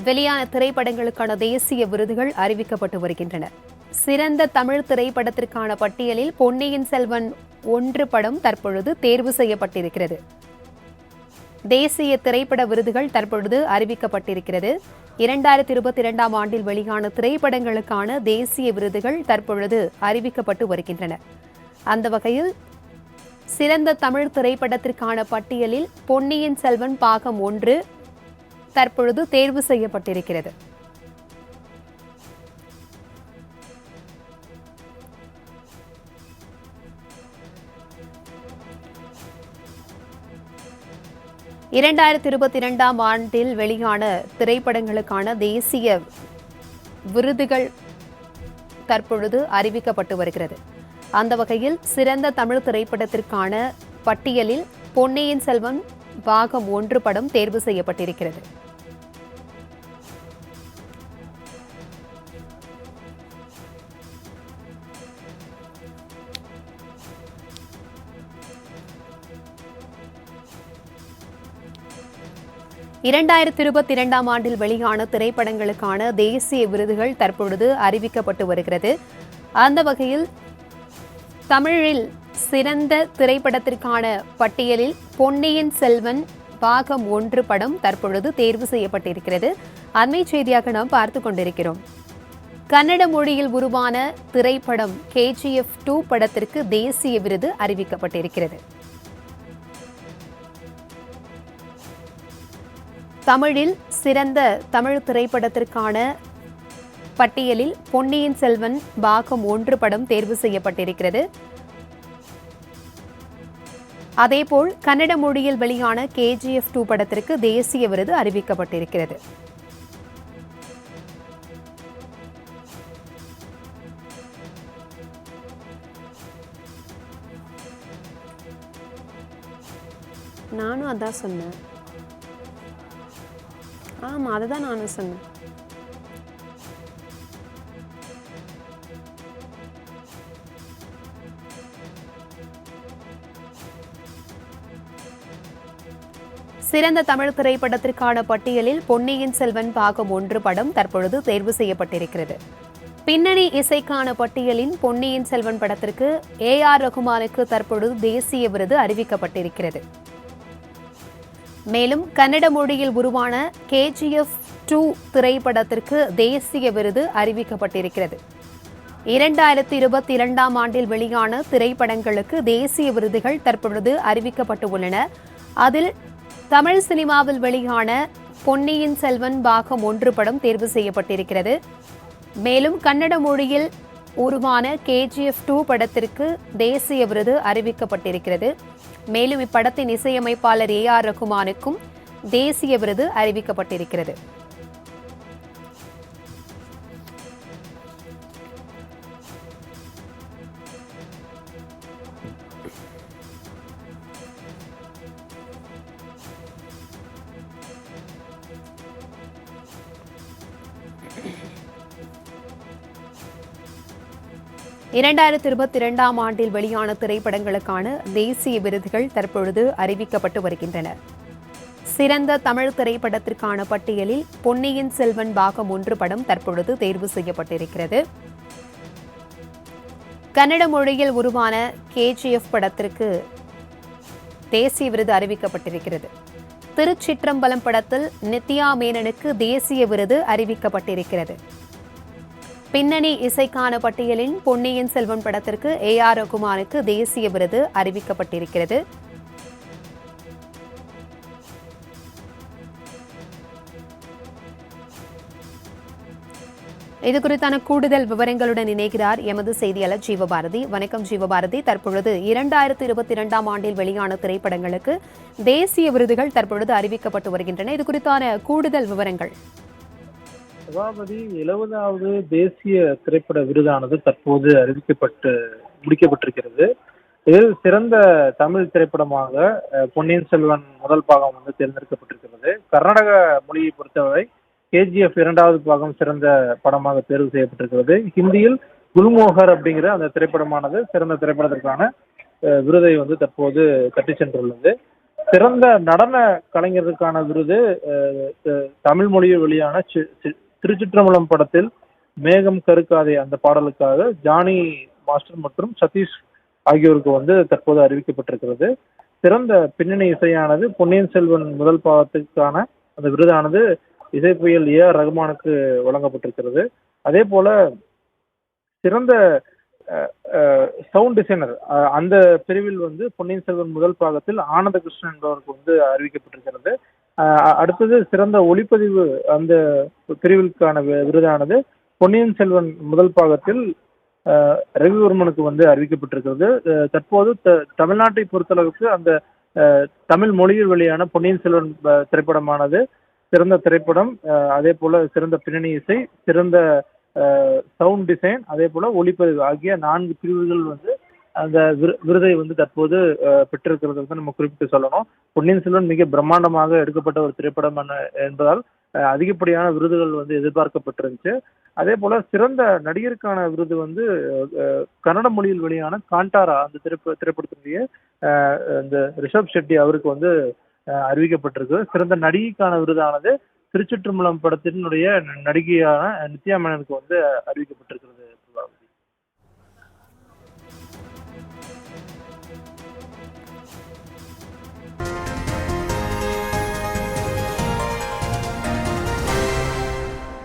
வெளியான திரைப்படங்களுக்கான தேசிய விருதுகள் அறிவிக்கப்பட்டு வருகின்றன. சிறந்த தமிழ் திரைப்படத்திற்கான பட்டியலில் பொன்னியின் செல்வன் 1 படம் தற்பொழுது தேர்வு செய்யப்பட்டிருக்கிறது. தேசிய திரைப்பட விருதுகள் தற்பொழுது அறிவிக்கப்பட்டிருக்கிறது. 2022ஆம் ஆண்டில் வெளியான திரைப்படங்களுக்கான தேசிய விருதுகள் தற்பொழுது அறிவிக்கப்பட்டு வருகின்றன. அந்த வகையில் சிறந்த தமிழ் திரைப்படத்திற்கான பட்டியலில் பொன்னியின் செல்வன் பாகம் 1 தற்பொழுது தேர்வு செய்யப்பட்டிருக்கிறது. இரண்டாயிரத்தி 22ஆம் ஆண்டில் வெளியான திரைப்படங்களுக்கான தேசிய விருதுகள் தற்பொழுது அறிவிக்கப்பட்டு வருகிறது. அந்த வகையில் சிறந்த தமிழ் திரைப்படத்திற்கான பட்டியலில் பொன்னியின் செல்வன் பாகம் 1 படம் தேர்வு செய்யப்பட்டிருக்கிறது. இரண்டாயிரத்தி 22ஆம் ஆண்டில் வெளியான திரைப்படங்களுக்கான தேசிய விருதுகள் தற்பொழுது அறிவிக்கப்பட்டு வருகிறது. அந்த வகையில் தமிழில் சிறந்த திரைப்படத்திற்கான பட்டியலில் பொன்னியின் செல்வன் பாகம் 1 படம் தற்பொழுது தேர்வு செய்யப்பட்டிருக்கிறது. அண்மை செய்தியாக நாம் பார்த்துக் கொண்டிருக்கிறோம். கன்னட மொழியில் உருவான திரைப்படம் KGF 2 படத்திற்கு தேசிய விருது அறிவிக்கப்பட்டிருக்கிறது. தமிழில் சிறந்த தமிழ் திரைப்படத்திற்கான பட்டியலில் பொன்னியின் செல்வன் பாகம் 1 படம் தேர்வு செய்யப்பட்டிருக்கிறது. அதேபோல் கன்னட மொழியில் வெளியான KGF 2 படத்திற்கு தேசிய விருது அறிவிக்கப்பட்டிருக்கிறது. நானும் அதான் சொன்னேன். ஆமா, அதுதான் நானும் சொன்னேன். சிறந்த தமிழ் திரைப்படத்திற்கான பட்டியலில் பொன்னியின் செல்வன் பாகம் 1 படம் தற்பொழுது தேர்வு செய்யப்பட்டிருக்கிறது. பின்னணி இசைக்கான பட்டியலின் பொன்னியின் செல்வன் படத்திற்கு AR ரகுமானுக்கு தற்பொழுது தேசிய விருது அறிவிக்கப்பட்டிருக்கிறது. மேலும் கன்னட மொழியில் உருவான KGF 2 திரைப்படத்திற்கு தேசிய விருது அறிவிக்கப்பட்டிருக்கிறது. 2022ஆம் ஆண்டில் வெளியான திரைப்படங்களுக்கு தேசிய விருதுகள் தற்பொழுது அறிவிக்கப்பட்டு உள்ளன. அதில் தமிழ் சினிமாவில் வெளியான பொன்னியின் செல்வன் பாகம் 1 படம் தேர்வு செய்யப்பட்டிருக்கிறது. மேலும் கன்னட மொழியில் உருவான KGF 2 படத்திற்கு தேசிய விருது அறிவிக்கப்பட்டிருக்கிறது. மேலும் இப்படத்தின் இசையமைப்பாளர் AR ரகுமானுக்கும் தேசிய விருது அறிவிக்கப்பட்டிருக்கிறது. இரண்டாயிரத்தி 22ஆம் ஆண்டில் வெளியான திரைப்படங்களுக்கான தேசிய விருதுகள் தற்பொழுது அறிவிக்கப்பட்டு வருகின்றன. சிறந்த தமிழ் திரைப்படத்திற்கான பட்டியலில் பொன்னியின் செல்வன் பாகம் 1 படம் தற்பொழுது தேர்வு செய்யப்பட்டிருக்கிறது. கன்னட மொழியில் உருவான KGF படத்திற்கு தேசிய விருது அறிவிக்கப்பட்டிருக்கிறது. திருச்சிற்றம்பலம் படத்தில் நித்யா மேனனுக்கு தேசிய விருது அறிவிக்கப்பட்டிருக்கிறது. பின்னணி இசைக்கான பட்டியலின் பொன்னியின் செல்வன் படத்திற்கு AR ரகுமானுக்கு தேசிய விருது அறிவிக்கப்பட்டிருக்கிறது. இது குறித்தான கூடுதல் விவரங்களுடன் இணைகிறார் எமது செய்தியாளர் ஜீவபாரதி. வணக்கம் ஜீவபாரதி. தற்பொழுது 2022ஆம் ஆண்டில் வெளியான திரைப்படங்களுக்கு தேசிய விருதுகள் தற்பொழுது அறிவிக்கப்பட்டு வருகின்றன. இது குறித்தான கூடுதல் விவரங்கள். சபாபதி 70வது தேசிய திரைப்பட விருதானது தற்போது அறிவிக்கப்பட்டு முடிக்கப்பட்டிருக்கிறது. இதில் சிறந்த தமிழ் திரைப்படமாக பொன்னியின் செல்வன் முதல் பாகம் தேர்ந்தெடுக்கப்பட்டிருக்கிறது. கர்நாடக மொழியை பொறுத்தவரை KGF 2வது பாகம் சிறந்த படமாக தேர்வு செய்யப்பட்டிருக்கிறது. ஹிந்தியில் குல்மோகர் அப்படிங்கிற அந்த திரைப்படமானது சிறந்த திரைப்படத்திற்கான விருதை தற்போது தட்டி சென்றுள்ளது. சிறந்த நடன கலைஞருக்கான விருது தமிழ் மொழியில் வெளியான திருச்சிற்றம்பலம் படத்தில் மேகம் கருக்காதே அந்த பாடலுக்காக ஜானி மாஸ்டர் மற்றும் சதீஷ் ஆகியோருக்கு வந்து தற்போது அறிவிக்கப்பட்டிருக்கிறது. சிறந்த பின்னணி இசையானது பொன்னியின் செல்வன் முதல் பாகத்துக்கான அந்த விருதானது இசைப்புயல் ஏஆர் ரகுமானுக்கு வழங்கப்பட்டிருக்கிறது. அதே போல சிறந்த சவுண்ட் டிசைனர் அந்த பிரிவில் வந்து பொன்னியின் செல்வன் முதல் பாகத்தில் ஆனந்த கிருஷ்ணன் என்பவருக்கு வந்து அறிவிக்கப்பட்டிருக்கிறது. அடுத்தது சிறந்த ஒளிப்பதிவு அந்த பிரிவிற்கான விருதானது பொன்னியின் செல்வன் முதல் பாகத்தில் ரவிவர்மனுக்கு வந்து அறிவிக்கப்பட்டிருக்கிறது. தற்போது தமிழ்நாட்டை பொறுத்தளவுக்கு அந்த தமிழ் மொழியில் வெளியான பொன்னியின் செல்வன் திரைப்படமானது சிறந்த திரைப்படம், அதே போல சிறந்த பின்னணி இசை, சிறந்த சவுண்ட் டிசைன், அதே போல ஒளிப்பதிவு ஆகிய 4 பிரிவுகள் வந்து அந்த விருதை வந்து தற்போது பெற்றிருக்கிறது வந்து நம்ம குறிப்பிட்டு சொல்லணும். பொன்னியின் செல்வன் மிக பிரம்மாண்டமாக எடுக்கப்பட்ட ஒரு திரைப்படம் என்பதால் அதிகப்படியான விருதுகள் வந்து எதிர்பார்க்கப்பட்டிருந்துச்சு. அதே போல சிறந்த நடிகருக்கான விருது வந்து கன்னட மொழியில் வெளியான காண்டாரா அந்த திரைப்படத்தினுடைய இந்த ரிஷப் ஷெட்டி அவருக்கு வந்து அறிவிக்கப்பட்டிருக்கு. சிறந்த நடிகைக்கான விருதானது திருச்சிற்றம்பலம் படத்தினுடைய நடிகையான நித்யா மேனனுக்கு வந்து அறிவிக்கப்பட்டிருக்கிறது.